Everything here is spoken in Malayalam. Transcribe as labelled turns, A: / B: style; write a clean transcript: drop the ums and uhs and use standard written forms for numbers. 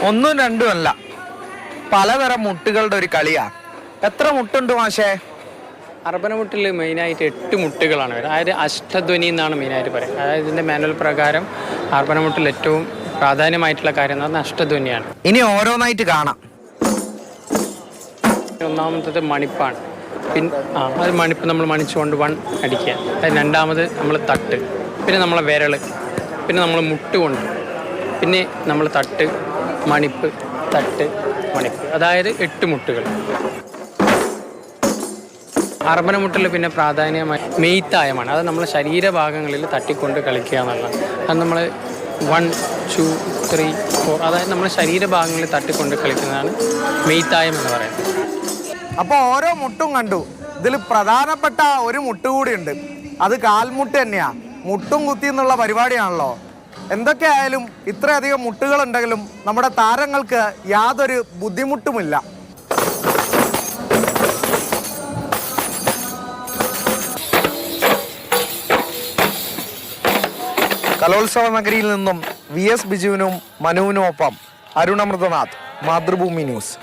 A: ഒന്നും രണ്ടും അല്ല, പലതരം മുട്ടുകളുടെ ഒരു കളിയാ. എത്ര മുട്ടുണ്ട് മാഷേ?
B: അർബനമുട്ടിൽ മെയിനായിട്ട് 8 മുട്ടുകളാണ് വരുന്നത്. അതായത് അഷ്ടധ്വനി എന്നാണ് മെയിനായിട്ട് പറയുന്നത്. അതായത് ഇതിൻ്റെ മാനുവൽ പ്രകാരം അർബനമുട്ടിൽ ഏറ്റവും പ്രാധാന്യമായിട്ടുള്ള കാര്യം എന്ന് പറഞ്ഞാൽ അഷ്ടധ്വനിയാണ്.
A: ഇനി ഓരോന്നായിട്ട് കാണാം.
B: ഒന്നാമത്തത് മണിപ്പാണ്. അത് മണിപ്പ് നമ്മൾ മണിച്ചുകൊണ്ട് 1 അടിക്കുക. അതായത് രണ്ടാമത് നമ്മൾ തട്ട്, പിന്നെ നമ്മളെ വിരൽ, പിന്നെ നമ്മൾ മുട്ട് കൊണ്ട്, പിന്നെ നമ്മൾ തട്ട് മണിപ്പ് തട്ട് മണിപ്പ്, അതായത് 8 മുട്ടുകൾ. അർബനമുട്ടിൽ പിന്നെ പ്രാധാന്യമായി മെയ്ത്തായമാണ്. അത് നമ്മളെ ശരീരഭാഗങ്ങളിൽ തട്ടിക്കൊണ്ട് കളിക്കുക എന്നുള്ളതാണ്. അത് നമ്മൾ 1, 2, 3, 4 അതായത് നമ്മളെ ശരീരഭാഗങ്ങളിൽ തട്ടിക്കൊണ്ട് കളിക്കുന്നതാണ് മെയ്ത്തായം എന്ന് പറയുന്നത്.
A: അപ്പോൾ ഓരോ മുട്ടും കണ്ടു. ഇതിൽ പ്രധാനപ്പെട്ട ഒരു മുട്ട് കൂടിയുണ്ട്. അത് കാൽമുട്ട് തന്നെയാ. മുട്ടും കുത്തി എന്നുള്ള പരിപാടിയാണല്ലോ. എന്തൊക്കെയായാലും ഇത്രയധികം മുട്ടുകളുണ്ടെങ്കിലും നമ്മുടെ താരങ്ങൾക്ക് യാതൊരു ബുദ്ധിമുട്ടുമില്ല. കലോത്സവ നഗരിയിൽ നിന്നും VS ബിജുവിനും മനുവിനും ഒപ്പം അരുണമൃതനാഥ്, മാതൃഭൂമി ന്യൂസ്.